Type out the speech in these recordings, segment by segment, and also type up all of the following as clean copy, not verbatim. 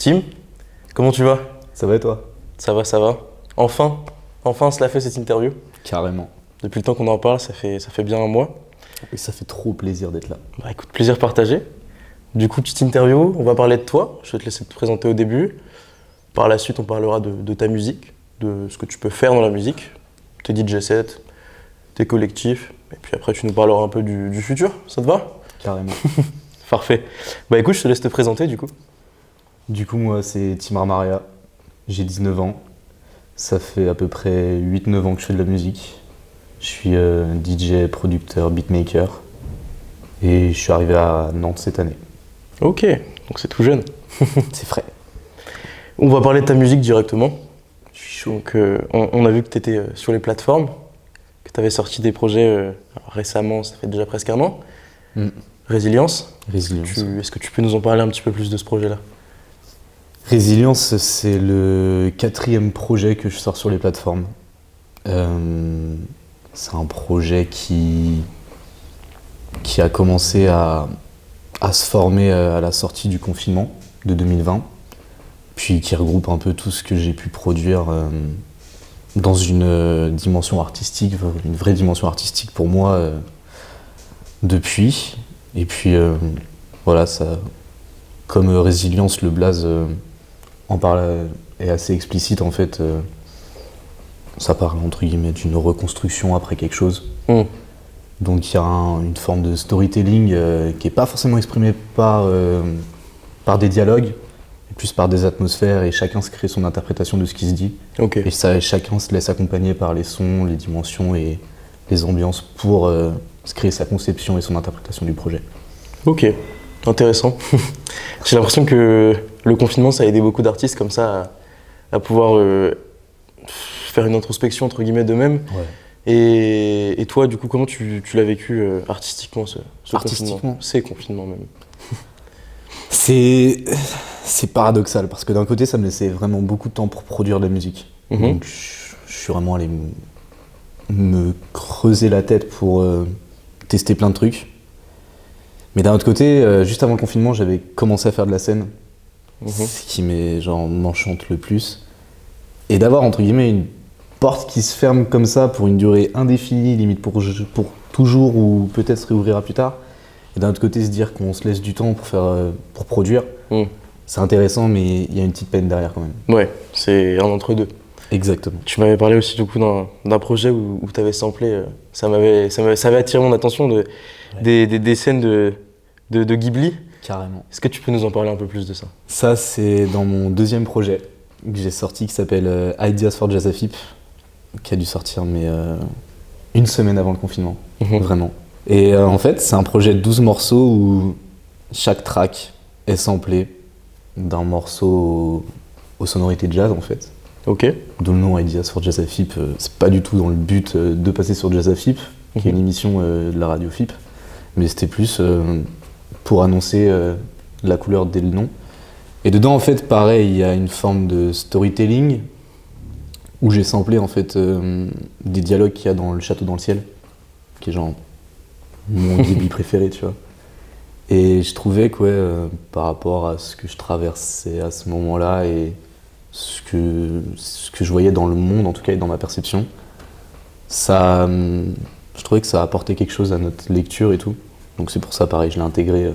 Tim, comment tu vas? Ça va et toi? Ça va, ça va. Enfin, cela fait cette interview. Carrément. Depuis le temps qu'on en parle, ça fait bien un mois. Et ça fait trop plaisir d'être là. Bah écoute, plaisir partagé. Du coup, petite interview, on va parler de toi. Je vais te laisser te présenter au début. Par la suite, on parlera de ta musique, de ce que tu peux faire dans la musique, tes DJ sets, tes collectifs. Et puis après, tu nous parleras un peu du futur. Ça te va? Carrément. Parfait. Bah écoute, je te laisse te présenter du coup. Du coup, moi, c'est Tim Armaria. J'ai 19 ans. Ça fait à peu près 8-9 ans que je fais de la musique. Je suis DJ, producteur, beatmaker. Et je suis arrivé à Nantes cette année. Ok, donc c'est tout jeune. C'est frais. On va parler de ta musique directement. Je suis chaud. Donc, on a vu que tu étais sur les plateformes, que tu avais sorti des projets récemment, ça fait déjà presque un an. Résilience. Résilience. Est-ce que tu peux nous en parler un petit peu plus de ce projet-là? Résilience, c'est le 4e projet que je sors sur les plateformes. C'est un projet qui a commencé à se former à la sortie du confinement de 2020, puis qui regroupe un peu tout ce que j'ai pu produire dans une dimension artistique, une vraie dimension artistique pour moi depuis. Et puis voilà, ça, comme Résilience, le blaze en parle, est assez explicite en fait. Ça parle entre guillemets d'une reconstruction après quelque chose. Donc il y a une forme de storytelling qui n'est pas forcément exprimée par des dialogues, mais plus par des atmosphères, et chacun se crée son interprétation de ce qui se dit. Ok. Et ça, chacun se laisse accompagner par les sons, les dimensions et les ambiances pour se créer sa conception et son interprétation du projet. Ok, intéressant. J'ai l'impression que le confinement, ça a aidé beaucoup d'artistes comme ça à pouvoir faire une introspection entre guillemets d'eux-mêmes. Ouais. Et toi, du coup, comment tu l'as vécu artistiquement ce Artistiquement, ces confinements même? C'est paradoxal parce que d'un côté, ça me laissait vraiment beaucoup de temps pour produire de la musique. Donc je suis vraiment allé me creuser la tête pour tester plein de trucs. Mais d'un autre côté, juste avant le confinement, j'avais commencé à faire de la scène, ce qui m'enchante le plus. Et d'avoir entre guillemets une porte qui se ferme comme ça pour une durée indéfinie, limite pour toujours, ou peut-être se réouvrira plus tard. Et d'un autre côté, se dire qu'on se laisse du temps pour produire, c'est intéressant, mais il y a une petite peine derrière quand même. Ouais, c'est un entre-deux. Exactement. Tu m'avais parlé aussi du coup d'un projet où tu avais samplé, ça avait attiré mon attention, des scènes de Ghibli. Carrément. Est-ce que tu peux nous en parler un peu plus de ça? Ça, c'est dans mon 2e projet que j'ai sorti, qui s'appelle Ideas for Jazzafip, qui a dû sortir mais une semaine avant le confinement, vraiment. Et en fait, c'est un projet de 12 morceaux où chaque track est samplé d'un morceau aux sonorités jazz en fait. Ok. D'où le nom Ideas for Jazzafip. C'est pas du tout dans le but de passer sur Jazzafip, qui est une émission de la radio FIP, mais c'était plus pour annoncer la couleur dès le nom. Et dedans, en fait, pareil, il y a une forme de storytelling où j'ai samplé en fait des dialogues qu'il y a dans Le Château dans le ciel, qui est genre mon Ghibli préféré, tu vois. Et je trouvais que par rapport à ce que je traversais à ce moment-là et ce que je voyais dans le monde, en tout cas, et dans ma perception, je trouvais que ça apportait quelque chose à notre lecture et tout. Donc c'est pour ça, pareil, je l'ai intégré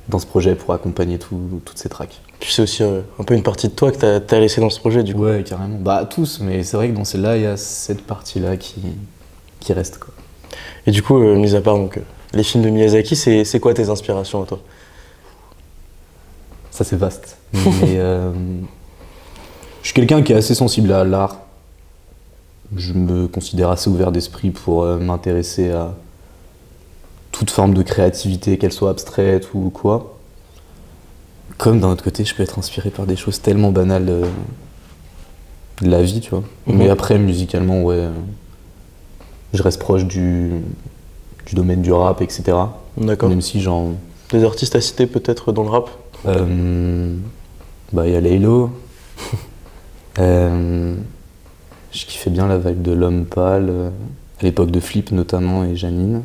dans ce projet pour accompagner toutes ces tracks. Tu sais aussi un peu une partie de toi que t'as laissé dans ce projet du coup. Ouais, carrément. Bah tous, mais c'est vrai que dans celle-là, il y a cette partie-là qui reste, quoi. Et du coup, mis à part donc, les films de Miyazaki, c'est quoi tes inspirations à toi? Ça, c'est vaste. Mais je suis quelqu'un qui est assez sensible à l'art. Je me considère assez ouvert d'esprit pour m'intéresser à toute forme de créativité, qu'elle soit abstraite ou quoi. Comme d'un autre côté, je peux être inspiré par des choses tellement banales de la vie, tu vois. Mais après, musicalement, ouais, je reste proche du domaine du rap, etc. D'accord. Même si genre... Des artistes à citer peut-être dans le rap? Bah, y a Laylo. Je kiffais bien la vibe de L'Homme Pâle, à l'époque de Flip notamment, et Janine.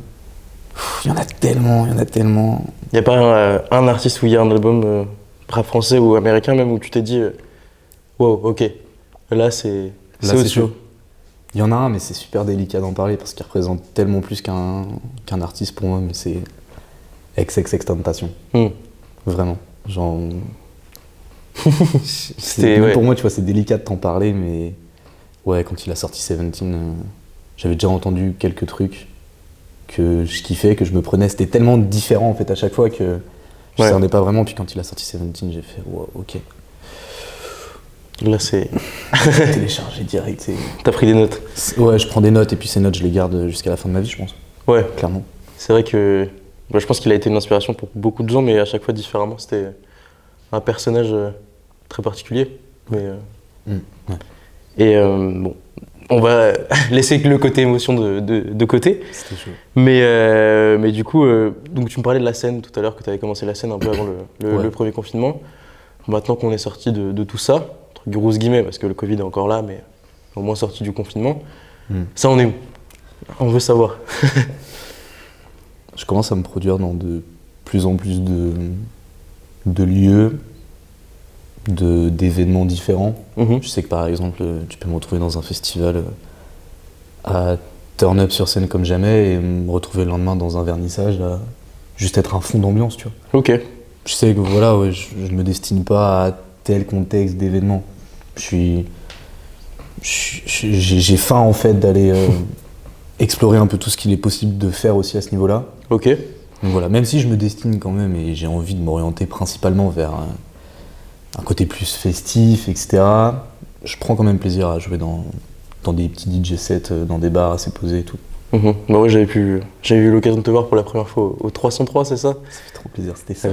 Il y en a tellement. Y a pas un artiste où il y a un album rap français ou américain même, où tu t'es dit wow, ok, là c'est c'est chaud. Il y en a un, mais c'est super délicat d'en parler parce qu'il représente tellement plus qu'un artiste pour moi, mais c'est XXXTentacion. Vraiment. Genre. Pour moi, tu vois, c'est délicat de t'en parler, mais ouais, quand il a sorti 17, j'avais déjà entendu quelques trucs que je kiffais, que je me prenais. C'était tellement différent en fait à chaque fois que je ne cernais pas vraiment. Puis quand il a sorti 17, j'ai fait wow, ok. Là, c'est. Téléchargé direct. T'as pris des notes? Ouais, je prends des notes et puis ces notes, je les garde jusqu'à la fin de ma vie, je pense. Ouais. Clairement. C'est vrai que. Je pense qu'il a été une inspiration pour beaucoup de gens, mais à chaque fois différemment. C'était un personnage très particulier. Mais, ouais. Et bon, on va laisser le côté émotion de côté. C'était chaud. Mais du coup, donc tu me parlais de la scène tout à l'heure, que tu avais commencé la scène un peu avant le premier confinement. Maintenant qu'on est sorti de tout ça, entre grosses guillemets, parce que le Covid est encore là, mais au moins sorti du confinement, ça on est où? On veut savoir. Je commence à me produire dans de plus en plus de lieux, d'événements différents. Je sais que par exemple, tu peux me retrouver dans un festival à turn up sur scène comme jamais et me retrouver le lendemain dans un vernissage à juste être un fond d'ambiance, tu vois. Ok. Je sais que voilà, ouais, je ne me destine pas à tel contexte d'événement. J'ai faim en fait d'aller explorer un peu tout ce qu'il est possible de faire aussi à ce niveau-là. Ok. Donc voilà, même si je me destine quand même et j'ai envie de m'orienter principalement vers un côté plus festif, etc. Je prends quand même plaisir à jouer dans des petits DJ sets, dans des bars assez posés et tout. Bah ouais, j'ai eu l'occasion de te voir pour la première fois au 303, c'est ça? Ça fait trop plaisir, c'était ça.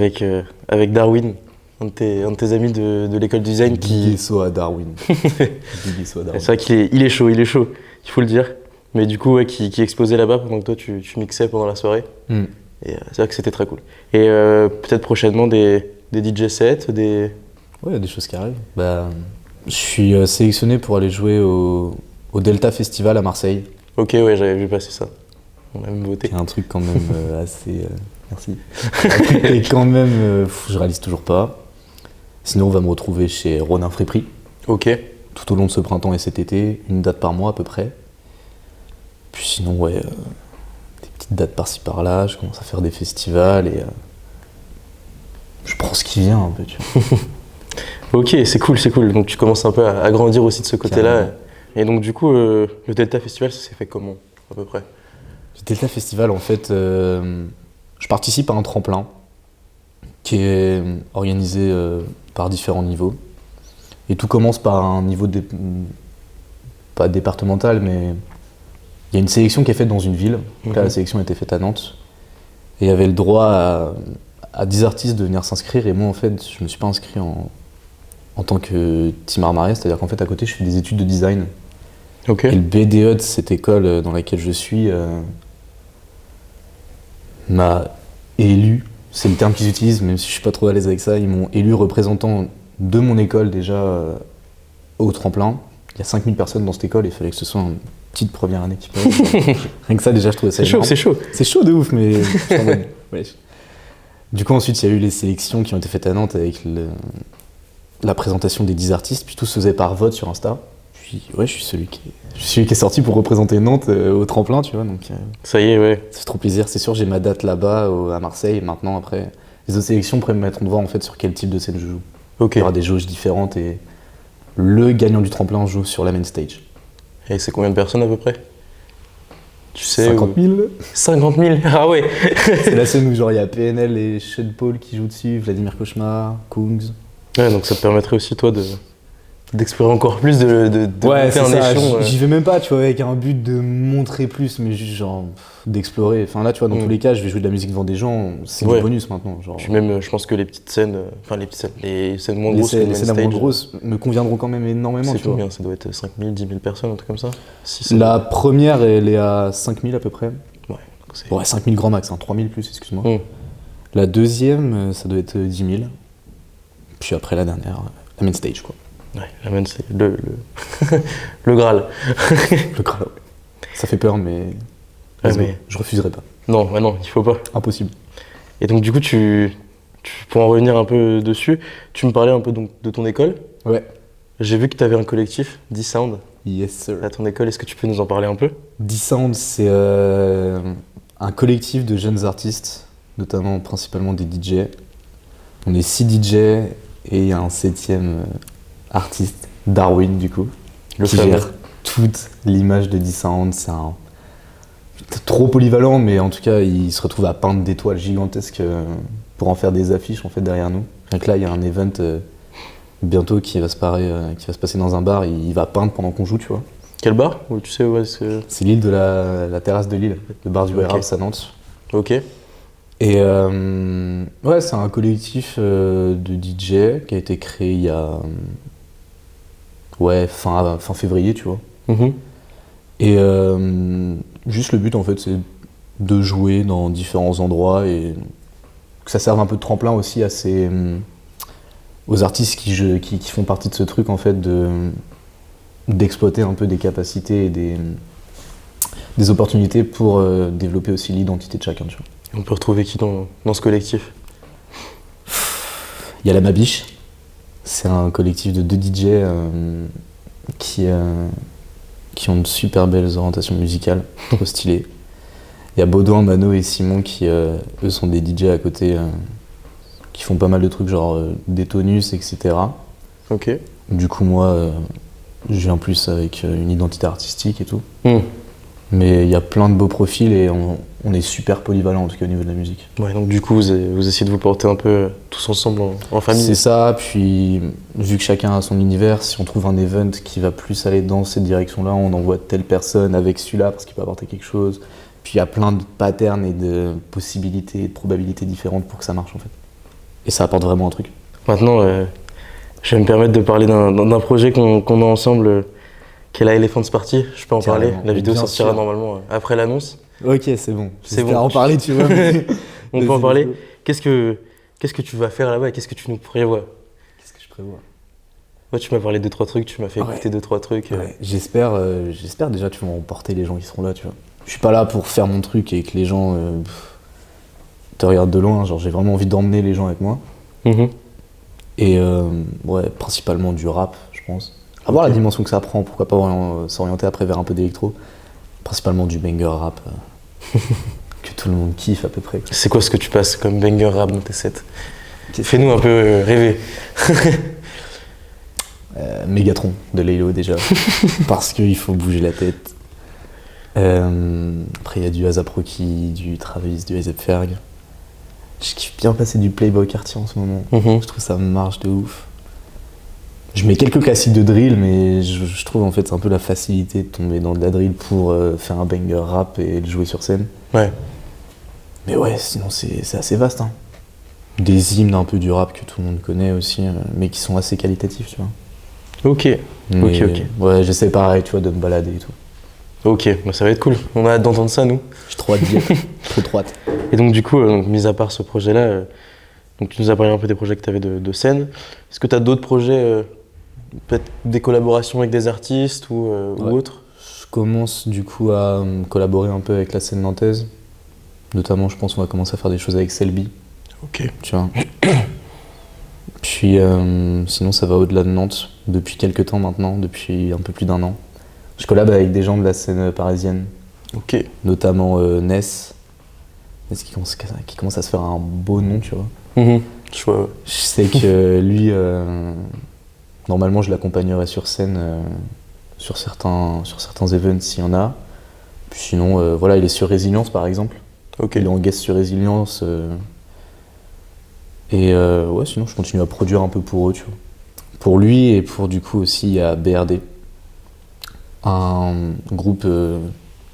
Avec Darwin, un de tes amis de l'école design Big SO à Darwin. Big SO à Darwin. C'est vrai qu'il est chaud, il faut le dire. Mais du coup, ouais, qui exposait là-bas pendant que toi tu mixais pendant la soirée. Et c'est vrai que c'était très cool. Et peut-être prochainement des DJ sets, Ouais, il y a des choses qui arrivent. Bah, je suis sélectionné pour aller jouer au Delta Festival à Marseille. Ok, ouais, j'avais vu passer ça. On a même voté. C'est un truc quand même assez... merci. Un truc qui est quand même... je réalise toujours pas. Sinon, on va me retrouver chez Ronin Fréprix. Ok. Tout au long de ce printemps et cet été, une date par mois à peu près. Puis sinon, ouais, des petites dates par-ci par-là. Je commence à faire des festivals et je prends ce qui vient un peu, tu vois. Ok, c'est cool. Donc tu commences un peu à grandir aussi de ce côté-là. Carrément. Et donc du coup, le Delta Festival, ça s'est fait comment, à peu près? Le Delta Festival, en fait, je participe à un tremplin qui est organisé par différents niveaux. Et tout commence par un niveau pas départemental, mais il y a une sélection qui est faite dans une ville. Là, la sélection a été faite à Nantes. Et il y avait le droit à 10 artistes de venir s'inscrire. Et moi, en fait, je me suis pas inscrit en tant que team armarié, c'est-à-dire qu'en fait, à côté, je fais des études de design. Okay. Et le BDE de cette école dans laquelle je suis m'a élu, c'est le terme qu'ils utilisent, même si je suis pas trop à l'aise avec ça, ils m'ont élu représentant de mon école déjà au tremplin. Il y a 5000 personnes dans cette école et il fallait que ce soit une petite première année qui passe. Rien que ça, déjà, je trouvais ça énorme. C'est chaud. C'est chaud de ouf, mais ouais. Du coup, ensuite, il y a eu les sélections qui ont été faites à Nantes avec la présentation des 10 artistes, puis tout se faisait par vote sur Insta. Puis ouais, je suis celui qui est sorti pour représenter Nantes au tremplin, tu vois. Donc, ça y est, ouais. Ça fait trop plaisir. C'est sûr, j'ai ma date là-bas à Marseille. Et maintenant, après, les autres sélections pourraient me mettre devant en fait sur quel type de scène je joue. Okay. Il y aura des jauges différentes et le gagnant du tremplin joue sur la main stage. Et c'est combien de personnes à peu près? Tu sais 50 000. 50 000. Ah ouais. C'est la scène où genre il y a PNL et Sean Paul qui jouent dessus, Vladimir Cauchemar, Kungs. Ouais, donc ça te permettrait aussi toi d'explorer encore plus, de ouais, monter un échelon. J'y vais même pas, tu vois, avec un but de montrer plus, mais juste genre d'explorer. Enfin là, tu vois, dans tous les cas, je vais jouer de la musique devant des gens, c'est du bonus maintenant. Genre. Puis même, je pense que les petites scènes, les scènes moins grosses, les scènes moins grosses me conviendront quand même énormément. C'est combien? Ça doit être 5 000, 10 000 personnes, un truc comme ça? La première, elle est à 5 000 à peu près. Ouais, 5 000 grand max, 3 000 plus, excuse-moi. La deuxième, ça doit être 10 000. Puis après la dernière, la main stage, quoi. Ouais, la main, c'est le Graal. Le Graal, ouais. Ça fait peur, mais je refuserai pas. Non, il faut pas. Impossible. Et donc du coup, tu pour en revenir un peu dessus, tu me parlais un peu donc, de ton école. Ouais. J'ai vu que tu avais un collectif, D-Sound, Yes, sir. à ton école. Est-ce que tu peux nous en parler un peu? D-Sound, c'est un collectif de jeunes artistes, notamment principalement des DJ. On est 6 DJ et il y a un 7e artiste, Darwin du coup, Le qui fameux. gère toute l'image de D-Sound. C'est trop polyvalent, mais en tout cas, il se retrouve à peindre des toiles gigantesques pour en faire des affiches en fait derrière nous. Rien que là, il y a un event bientôt qui va se passer dans un bar. Il va peindre pendant qu'on joue, tu vois. Quel bar? Ou tu sais où est-ce que... C'est l'île de la terrasse de l'île, le bar du Ok. Warehouse à Nantes. Ok. Et ouais, c'est un collectif de DJ qui a été créé il y a fin février, tu vois. Mhm. Et juste le but en fait, c'est de jouer dans différents endroits et que ça serve un peu de tremplin aussi aux artistes qui font partie de ce truc en fait, d'exploiter un peu des capacités et des opportunités pour développer aussi l'identité de chacun, tu vois. On peut retrouver qui dans ce collectif? Il y a la Mabiche, c'est un collectif de 2 DJ qui ont de super belles orientations musicales, trop stylées. Il y a Baudouin, Mano et Simon qui, eux, sont des DJ à côté, qui font pas mal de trucs genre des tonus, etc. Ok. Du coup, moi, je viens plus avec une identité artistique et tout. Hmm. Mais il y a plein de beaux profils et on est super polyvalent en tout cas au niveau de la musique. Ouais, donc du coup, vous essayez de vous porter un peu tous ensemble en famille. C'est ça, puis vu que chacun a son univers, si on trouve un event qui va plus aller dans cette direction-là, on envoie telle personne avec celui-là parce qu'il peut apporter quelque chose. Puis il y a plein de patterns et de possibilités et de probabilités différentes pour que ça marche en fait. Et ça apporte vraiment un truc. Maintenant, je vais me permettre de parler d'un projet qu'on a ensemble, qui est la Elephant's Party. Je peux en parler. Carrément. La vidéo Bien sortira sûr. normalement après l'annonce. Ok, c'est bon. C'est J'espère bon. en parler, tu vois. mais- On peut en Vas-y, parler. let's go. Qu'est-ce que tu vas faire là-bas et qu'est-ce que tu nous prévois? Qu'est-ce que je prévois? Moi, tu m'as parlé de 2-3 trucs, tu m'as fait Ouais. écouter 2-3 trucs. Ouais, j'espère déjà tu vas emporter les gens qui seront là, tu vois. Je suis pas là pour faire mon truc et que les gens te regardent de loin, genre j'ai vraiment envie d'emmener les gens avec moi. Mhm. Et ouais, principalement du rap, je pense. À voir Ok. la dimension que ça prend, pourquoi pas s'orienter après vers un peu d'électro. Principalement du banger rap, que tout le monde kiffe à peu près. C'est quoi ce que tu passes comme banger rap dans tes sets? Fais-nous un peu rêver. Mégatron de Laylo déjà, parce qu'il faut bouger la tête. Après il y a du A$AP Rocky, du Travis, du A$AP Ferg. Je kiffe bien passer du Playboy Cartier en ce moment. Mhm. Je trouve ça marche de ouf. Je mets quelques classiques de drill, mais je trouve en fait c'est un peu la facilité de tomber dans de la drill pour faire un banger rap et le jouer sur scène. Ouais. Mais ouais, sinon c'est assez vaste. Hein. Des hymnes un peu du rap que tout le monde connaît aussi, mais qui sont assez qualitatifs, tu vois. Ok. Mais, Ok. Ouais, j'essaie pareil, tu vois, de me balader et tout. Ok, bah, ça va être cool. On a hâte d'entendre ça, nous. J'ai trop hâte d'y être. Trop hâte. Et donc, du coup, mis à part ce projet-là, donc tu nous as parlé un peu des projets que tu avais de scène. Est-ce que tu as d'autres projets, peut-être des collaborations avec des artistes ou Ouais. autres? Je commence du coup à collaborer un peu avec la scène nantaise. Notamment, je pense qu'on va commencer à faire des choses avec Selby, Ok. tu vois. Puis sinon, ça va au-delà de Nantes depuis quelques temps maintenant, depuis un peu plus d'1 an. Je collab avec des gens de la scène parisienne, Ok. notamment Ness. Ness qui commence à se faire un beau nom, tu vois. Mhm. Je vois, ouais. Je sais que lui, normalement, je l'accompagnerai sur scène sur certains events s'il y en a. Puis sinon, voilà, il est sur Résilience par exemple. Ok. Il est en guest sur Résilience. Et ouais, sinon, je continue à produire un peu pour eux, tu vois. Pour lui et pour du coup aussi, il y a BRD, un groupe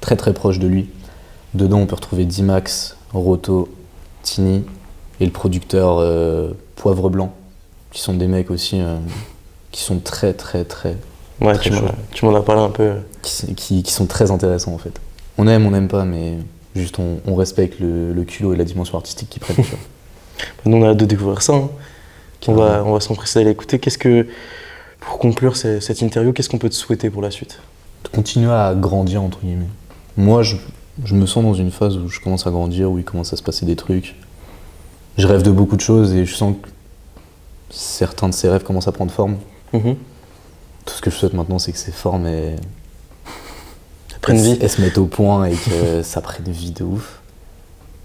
très très proche de lui. Dedans, on peut retrouver D-Max, Roto, Tini et le producteur Poivre Blanc, qui sont des mecs aussi qui sont très très très Ouais, Très tu m'en as parlé un peu. qui sont très intéressants en fait. On n'aime pas, mais juste on respecte le culot et la dimension artistique qu'ils prennent. Tu vois. Nous, on a hâte de découvrir ça. Hein. On Carrément. va s'empresser d'aller l'écouter. Pour conclure cette interview, qu'est-ce qu'on peut te souhaiter pour la suite? De continuer à grandir entre guillemets. Moi, je me sens dans une phase où je commence à grandir, où il commence à se passer des trucs. je rêve de beaucoup de choses et je sens que certains de ces rêves commencent à prendre forme. Mhm. Tout ce que je souhaite maintenant, c'est que ces formes Prenne vie. elles se mettent au point et que ça prenne vie de ouf.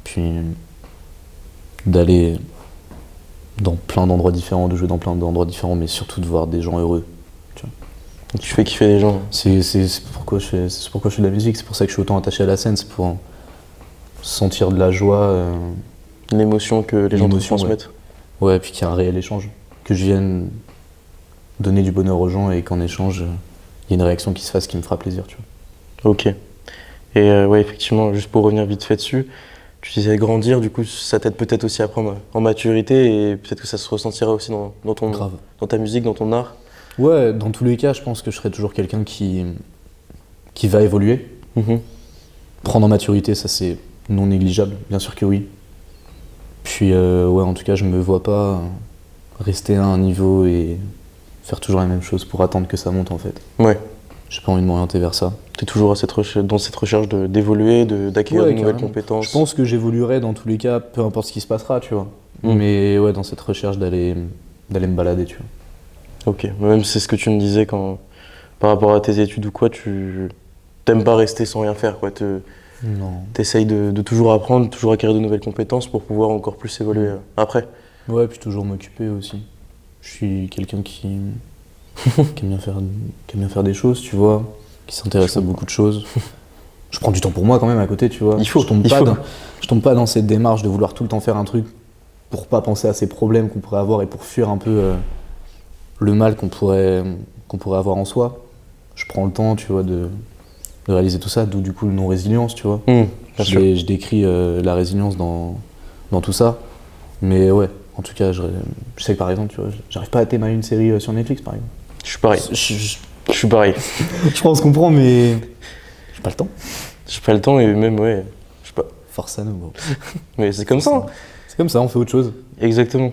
Puis d'aller dans plein d'endroits différents, de jouer dans plein d'endroits différents, mais surtout de voir des gens heureux. Tu fais kiffer les gens. C'est pourquoi je fais de la musique, c'est pour ça que je suis autant attaché à la scène, c'est pour sentir de la joie. L'émotion que les gens te L'émotion, transmettent. Ouais, puis qu'il y a un réel échange. Que je vienne donner du bonheur aux gens et qu'en échange, il y a une réaction qui se fasse qui me fera plaisir, tu vois. Ok. Et ouais, effectivement, juste pour revenir vite fait dessus, tu disais grandir, du coup, ça t'aide peut-être aussi à prendre en maturité et peut-être que ça se ressentira aussi Grave. dans ta musique, dans ton art. Ouais, dans tous les cas, je pense que je serai toujours quelqu'un qui va évoluer. Mhm. Prendre en maturité, ça c'est non négligeable, bien sûr que oui. Puis ouais, en tout cas, je me vois pas rester à un niveau et faire toujours la même chose pour attendre que ça monte en fait. Ouais. J'ai pas envie de m'orienter vers ça. T'es toujours dans cette recherche d'évoluer, d'acquérir Ouais, de nouvelles carrément. compétences. Je pense que j'évoluerai dans tous les cas, peu importe ce qui se passera, tu vois. Mm. Mais ouais, dans cette recherche d'aller me balader, tu vois. Ok. Même c'est ce que tu me disais par rapport à tes études ou quoi, tu t'aimes pas rester sans rien faire, quoi. Non. T'essayes de toujours apprendre, toujours acquérir de nouvelles compétences pour pouvoir encore plus évoluer après. Ouais, puis toujours m'occuper aussi. Je suis quelqu'un qui aime bien faire des choses, tu vois, qui s'intéresse à beaucoup de choses. Je prends du temps pour moi quand même à côté, tu vois. Il faut, je tombe il pas faut. je tombe pas dans cette démarche de vouloir tout le temps faire un truc pour pas penser à ces problèmes qu'on pourrait avoir et pour fuir un peu le mal qu'on pourrait avoir en soi. Je prends le temps, tu vois, de réaliser tout ça, d'où du coup le non-résilience, tu vois. Bien sûr. Je décris la résilience dans tout ça. Mais ouais, en tout cas, je sais que par exemple, tu vois, j'arrive pas à thème à une série sur Netflix, par exemple. Je suis pareil. Je suis pareil. Je pense comprendre, mais j'ai pas le temps. J'ai pas le temps et même, ouais, je sais pas. Force à nous, gros. Mais c'est comme ça. Hein. C'est comme ça, on fait autre chose. Exactement.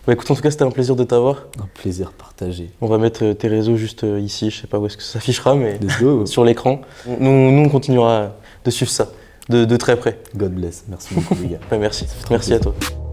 Bah écoute, en tout cas, c'était un plaisir de t'avoir. Un plaisir partagé. On va mettre tes réseaux juste ici, je sais pas où est-ce que ça s'affichera, mais Let's go. sur l'écran. Nous, on continuera de suivre ça de très près. God bless. Merci beaucoup, les gars. Ouais, merci. fait trop Merci à plaisir. toi.